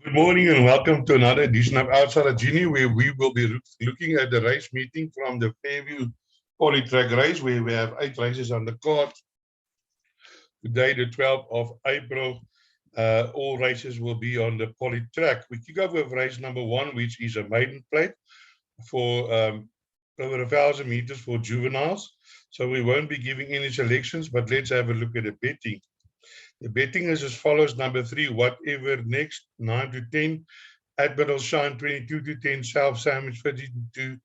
Good morning and welcome to another edition of Outsider Genie, where we will be looking at the race meeting from the Fairview Polytrack race, where we have 8 races on the card. Today, the 12th of April, all races will be on the Polytrack. We kick off with race number 1, which is a Maiden Plate for over 1,000 meters for juveniles. So we won't be giving any selections, but let's have a look at the betting. The betting is as follows: number 3, Whatever Next, 9 to 10, Admiral Shine, 22 to 10, Self Sandwich, 13 to 2,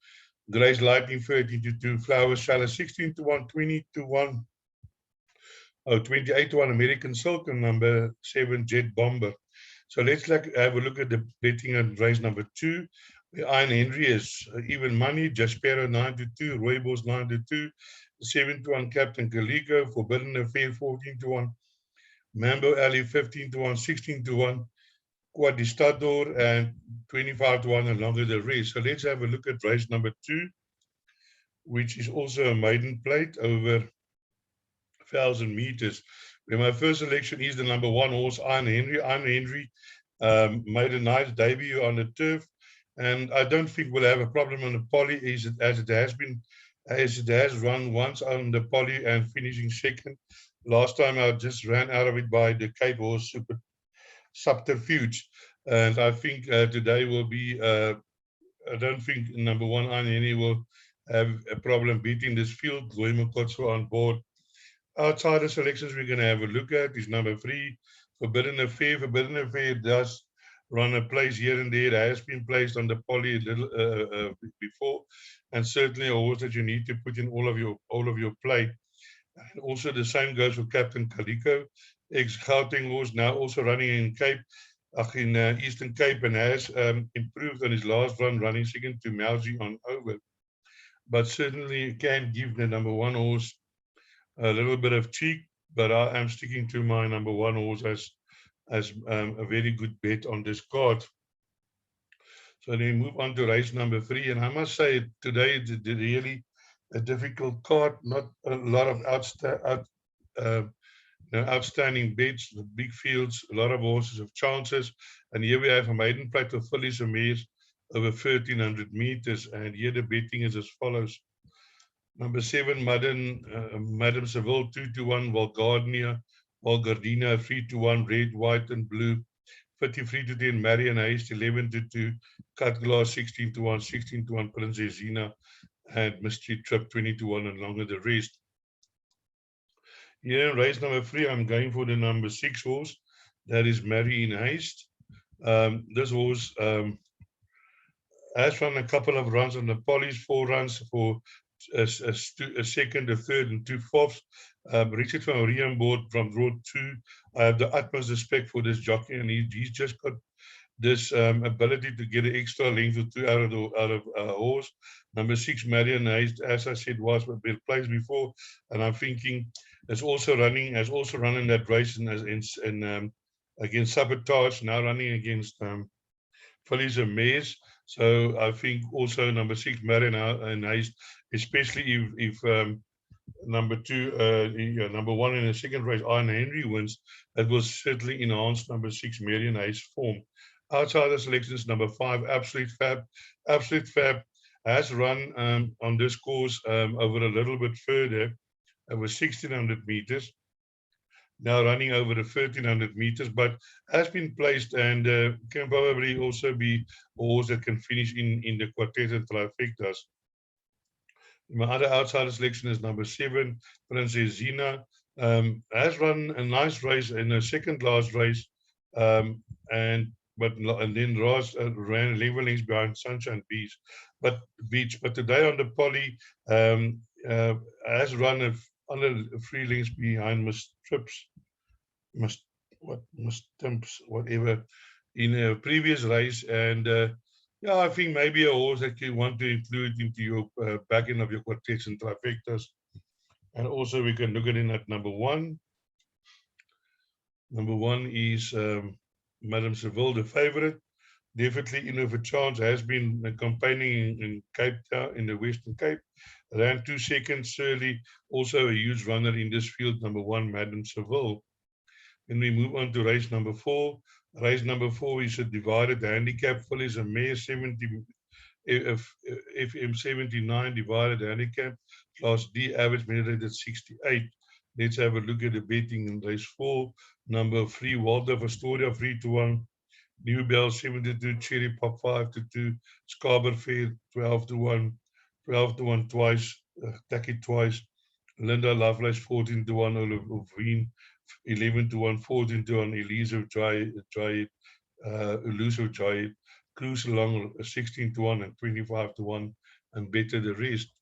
Grace Lightning, 13 to 2, Flowers Shallow, 16 to 1, 20 to 1, 28 to 1, American Silk, and number 7, Jet Bomber. So let's have a look at the betting on race number 2. Iron Henry is even money, Jaspero 9 to 2, Roybos 9 to 2, 7 to 1, Captain Calico, Forbidden Affair 14 to 1, Mambo Alley 15 to 1, 16 to 1, Quadistador, and 25 to 1 along with the race. So let's have a look at race number 2, which is also a maiden plate over 1,000 meters. Where my first selection is the number 1 horse, Iron Henry. Iron Henry made a nice debut on the turf, and I don't think we'll have a problem on the poly as it has run once on the poly and finishing second. Last time I just ran out of it by the Cape Horse Super Subterfuge, and I think today will be. I don't think number 1 Iron Henry will have a problem beating this field. Roy Mokotso on board. Outsider selections we're going to have a look at is number 3, Forbidden Affair. Forbidden Affair does run a place here and there. It has been placed on the poly a little before, and certainly a horse that you need to put in all of your play. And also the same goes for Captain Calico, ex-Gauteng horse, now also running in Eastern Cape, and has improved on his last run, running second to Mousy on over. But certainly can give the number 1 horse a little bit of cheek, but I am sticking to my number 1 horse as a very good bet on this card. So then we move on to race number 3, and I must say today it's really a difficult card, not a lot of outstanding bets, big fields, a lot of horses have chances. And here we have a maiden plate of fillies and mares over 1,300 meters, and here the betting is as follows. Number 7, Madame Seville, 2 to 1, Valgardina, 3 to 1, Red, White, and Blue, 53 to 10, Marian Heist, 11 to 2, Cut Glass, 16 to 1, 16 to 1, Princess Zina, and Mystery Trip, 20 to 1, and longer the rest. Here in race number 3, I'm going for the number 6 horse. That is Marian Heist. This horse has run a couple of runs on the polys, 4 runs for a second, a third, and 2 fourths. Richard van Riem board from road 2. I have the utmost respect for this jockey, and he's just got this ability to get an extra length or 2 out of a horse. Number 6, Marian Heist, as I said, was placed before, and I'm thinking has also run in that race against Sabotage, now running against fillies and mares. So I think also number 6, Marian Heist, especially if number 2, number 1 in the second race, Iron Henry wins, that will certainly enhance number 6, Marian Heist form. Outsider selections, number 5, Absolute Fab. Absolute Fab has run on this course over a little bit further, over 1,600 meters. Now running over the 1,300 meters, but has been placed and can probably also be a horse that can finish in the quartet and trifectas. My other outsider selection is number 7, Princess Zina. Has run a nice race in the second last race, and then Ross ran 11 lengths behind Sunshine Beach. But today on the poly has run under 3 lengths behind Miss Timps, whatever, in a previous race. And yeah, I think maybe a horse that you want to include into your back end of your quartets and trifectas. And also we can look at it at number 1. Number 1 is Madame Seville, the favorite. Definitely in over chance, has been campaigning in Cape Town, in the Western Cape. Ran 2 seconds early, also a huge runner in this field, number 1, Madame Seville. Then we move on to race number 4. Race number 4 is a divided handicap. Fillies a mare 70 FM 79 divided handicap. Class D average minute at 68. Let's have a look at the betting in race 4. Number 3, Waldorf Astoria 3-1. New Bell 7-2. Cherry Pop 5-2. Scarborough Fair 12-1. 12-1 twice. Tacky twice. Linda Lovelace 14-1. Olivine 11-1. 14-1. Elusive Giant. Cruise along 16-1 and 25-1, and better the rest.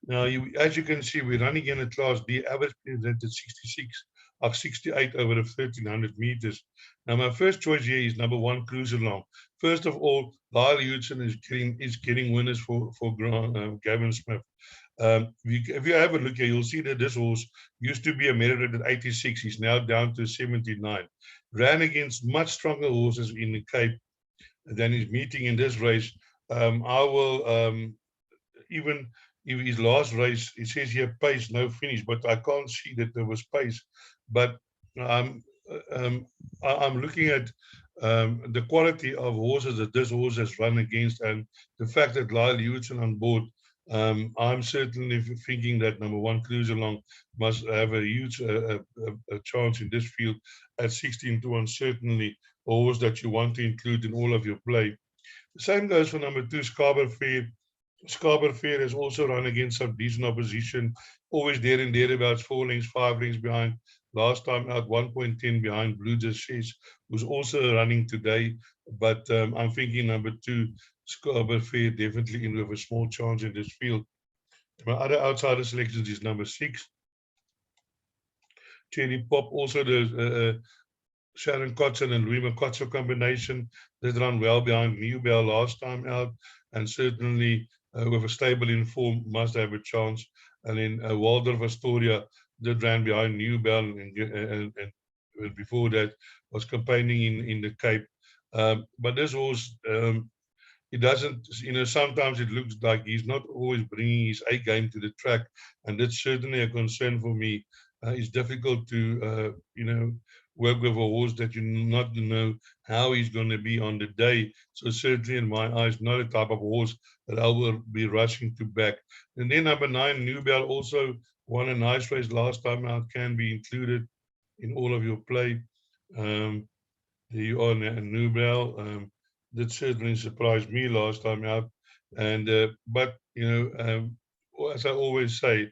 Now, as you can see, we're running in a Class D, average presented 68 over the 1,300 meters. Now, my first choice here is number 1, Cruise Along. First of all, Lyle Hudson is getting winners for Gavin Smith. If you have a look here, you'll see that this horse used to be a merit at 86. He's now down to 79. Ran against much stronger horses in the Cape than he's meeting in this race. I will, even if his last race, it says here pace, no finish, but I can't see that there was pace. But I'm looking at the quality of horses that this horse has run against, and the fact that Lyle Hudson on board. I'm certainly thinking that number 1, Cruise Along, must have a huge a chance in this field at 16-1. Certainly a horse that you want to include in all of your play. The same goes for number 2, Scarborough Fair. Scarborough Fair has also run against some decent opposition, always there and thereabouts, 4 lengths, 5 lengths behind. Last time out, 1.10 behind Blue Chase, who's also running today. But I'm thinking number 2, Scarborough Fair, definitely in with a small chance in this field. My other outsider selections is number 6, Cherry Pop, also the Sharon Kotzen and Louis Makotso combination that run well behind New Bell last time out, and certainly with a stable in form must have a chance. And then Waldorf Astoria that ran behind New Bell and before that was campaigning in the Cape. But this horse, it doesn't, sometimes it looks like he's not always bringing his A game to the track, and that's certainly a concern for me. It's difficult to, work with a horse that you not know how he's going to be on the day. So certainly in my eyes, not a type of horse that I will be rushing to back. And then number 9, New Bell, also won a nice race last time out, can be included in all of your play. There you are, New Bell. That certainly surprised me last time out. And but as I always say,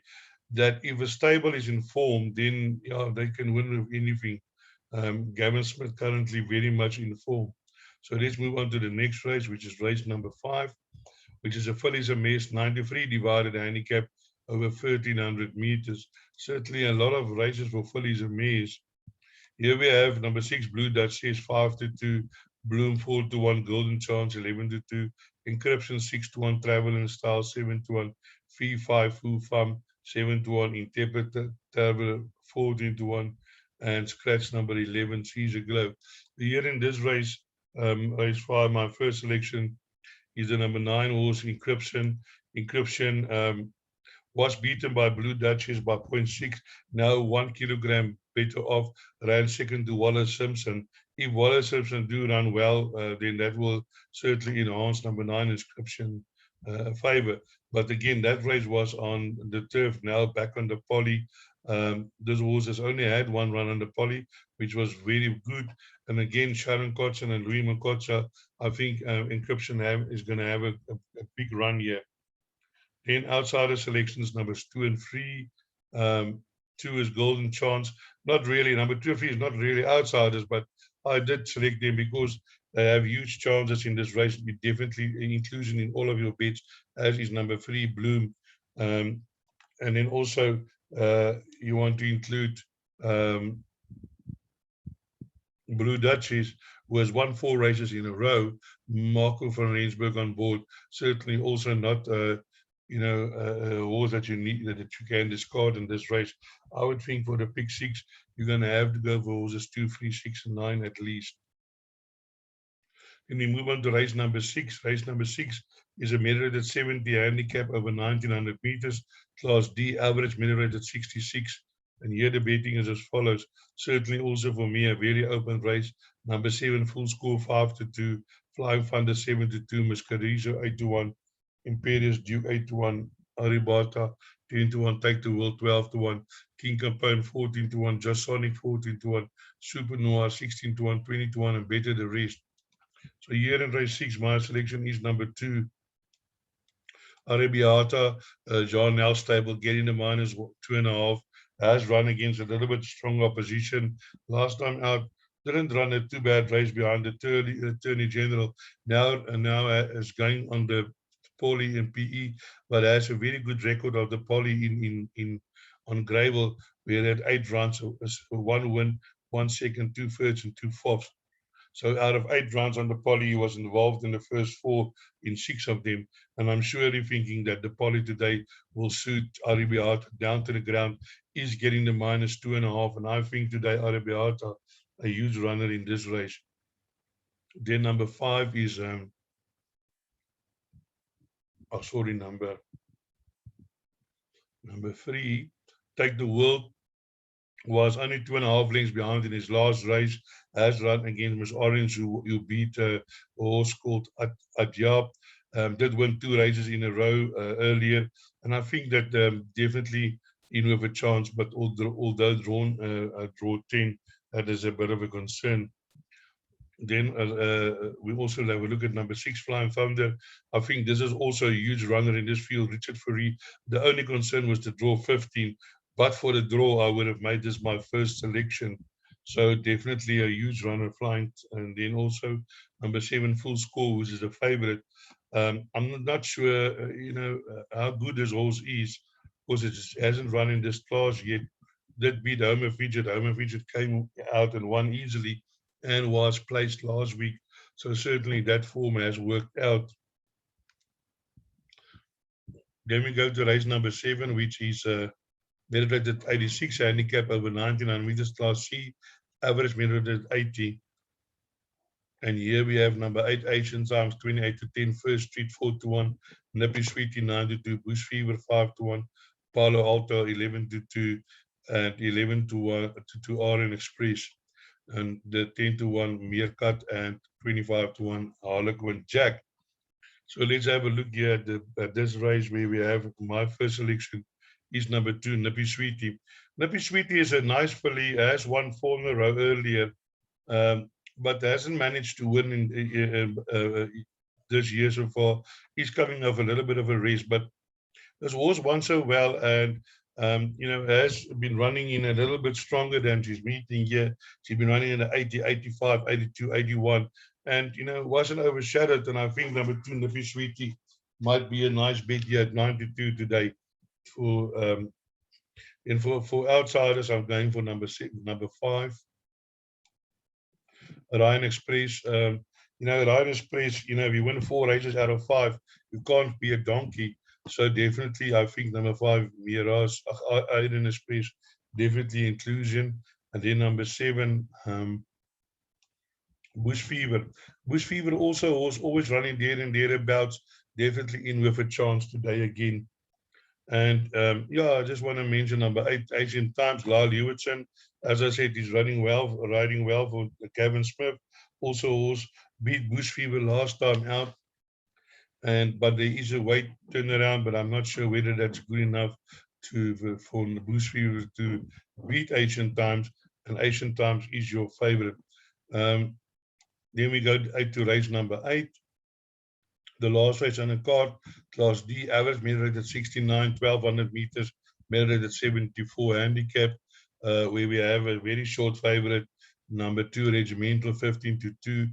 that if a stable is informed, then they can win with anything. Gavin Smith currently very much in form. So let's move on to the next race, which is race number 5, which is a fillies a mess 93 divided handicap over 1,300 meters. Certainly a lot of races for fillies a mess. Here we have number 6, Blue Dutch says 5-2, Bloom 4-1, Golden Chance 11-2, Encryption 6-1, Travel and Style 7-1, Free 5, Foo Fum 7-1, Interpreter Travel 14-1, and scratch number 11, Caesar Glow. Here in this race, race 5, my first selection is the number 9 horse, Encryption. Encryption was beaten by Blue Duchess by 0.6, now 1 kilogram better off, ran second to Wallace Simpson. If Wallace Simpson do run well, then that will certainly enhance number 9 Encryption favor. But again, that race was on the turf, now back on the poly. This horse has only had 1 run on the poly, which was very good. And again, Sharon Kotzen and Louis Makotsa, I think Encryption is going to have a big run here. Then outsider selections numbers 2 and 3. 2 is Golden Chance. Not really. Number 2 and 3 is not really outsiders, but I did select them because they have huge chances in this race. Be definitely inclusion in all of your bets, as is number 3, Bloom. And then also you want to include Blue Duchess, who has won 4 races in a row. Marco van Rensburg on board. Certainly also not a horse that you need, that you can discard in this race. I would think for the pick 6, you're going to have to go for horses 2, 3, 6, and 9 at least. Then we move on to race number 6. Race number 6 is a merit at 70 handicap over 1,900 meters. Class D, average merit at 66. And here the betting is as follows. Certainly also for me, a very open race. Number 7, Full Score 5-2. Flying Thunder 7-2. Mascarizo 8-1. Imperious Duke 8-1. Aribata 10-1. Take the World 12-1. King Capone 14-1. Just Sonic 14-1. Super Noir 16-1. 20-1. And better the rest. So here in race 6, my selection is number 2. Arabiata, John Nell stable, getting the -2.5, has run against a little bit strong opposition. Last time out, didn't run a too bad race behind the Attorney General. Now is going on the poly in PE, but has a very good record of the poly in on gravel, where at 8 runs, 1 win, 1 second, 2 thirds, and 2 fourths. So out of 8 rounds on the poly, he was involved in the first 4 in 6 of them. And I'm surely thinking that the poly today will suit Arabiata down to the ground. Is getting the -2.5. And I think today Arabiata, a huge runner in this race. Then number 5 is, number 3, Take the World. Was only 2.5 lengths behind in his last race. Has run against Miss Orange, who beat a horse called Adjab. Did win 2 races in a row earlier, and I think that definitely in with a chance. But although drawn draw 10, that is a bit of a concern. Then we also have a look at number 6, Flying Thunder. I think this is also a huge runner in this field. Richard Furry. The only concern was to draw 15. But for the draw, I would have made this my first selection. So definitely a huge runner flying. And then also number 7, Full Score, which is a favorite. I'm not sure, how good this horse is, because it hasn't run in this class yet. Did beat Homer Fidget. Homer Fidget came out and won easily and was placed last week. So certainly that form has worked out. Then we go to race number 7, which is measured at 86, handicap over 99 meters, class C, average measured at 80. And here we have number 8, Asian Times 28-10, First Street 4-1, Nippy Sweetie 9-2, Bush Fever 5-1, Palo Alto 11-2, and 11-1 to RN Express, and the 10-1 Meerkat and 25-1 Harlequin Jack. So let's have a look here at this race where we have my first selection is number 2, Nippy Sweetie. Nippy Sweetie is a nice filly, has won 4 in a row earlier, but hasn't managed to win in this year so far. He's coming off a little bit of a race, but this horse won so well and has been running in a little bit stronger than she's meeting here. She's been running in the 80, 85, 82, 81, and wasn't overshadowed. And I think number 2, Nippy Sweetie, might be a nice bet here at 92 today. For outsiders, I'm going for number 5, Ryan Express. Ryan Express, if you win 4 races out of 5, you can't be a donkey. So definitely, I think number 5, Miraz, Ryan Express, definitely inclusion. And then number 7, Bush Fever. Bush Fever also was always running there and thereabouts, definitely in with a chance today again. And I just want to mention number 8, Asian Times, Lyle Hewitson. As I said, he's riding well for Kevin Smith. Also beat Bush Fever last time out. But there is a weight turnaround, but I'm not sure whether that's good enough for Bush Fever to beat Asian Times. And Asian Times is your favorite. Then we go to race number 8. The last race on the card, Class D, average measured at 69, 1200 meters, measured at 74 handicap, where we have a very short favorite, number 2, Regimental 15-2,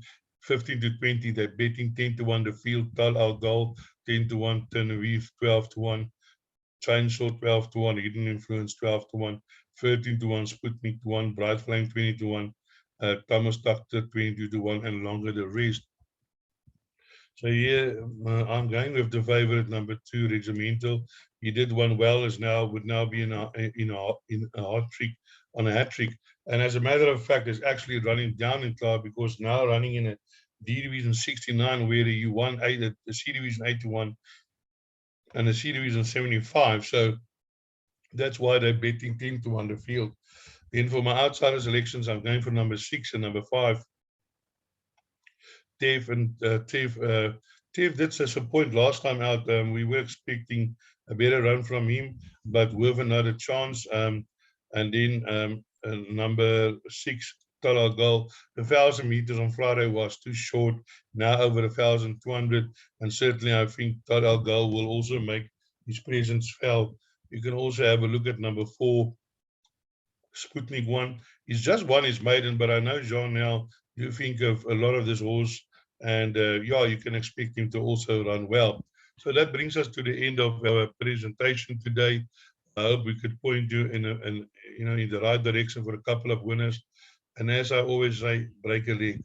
15-20. They're betting 10-1 the field, Tal Al Gal 10-1, Tenerife 12-1, Chainsaw 12-1, Hidden Influence 12-1, 13-1, Sputnik 1, Bright Flame 20-1, Thomas Doctor 22-1, and longer the rest. So here I'm going with the favorite number 2, Regimental. He did one well, would now be in a hat trick. And as a matter of fact, is actually running down in class, because now running in a D Division 69, where you won the C Division 81 and the C Division 75. So That's why they're betting 10 to 1 the field. Then for my outsider selections, I'm going for number 6 and number 5. Tev did disappoint last time out. We were expecting a better run from him, but with another chance. And then number 6, Total Goal. The 1,000 meters on Friday was too short. Now over 1,200, and certainly I think Total Goal will also make his presence felt. You can also have a look at number 4, Sputnik 1. He's just won his maiden, but I know, Jean, now you think of a lot of this horse, and yeah, you can expect him to also run well. So that brings us to the end of our presentation today. I hope we could point you in the right direction for a couple of winners. And as I always say, break a leg.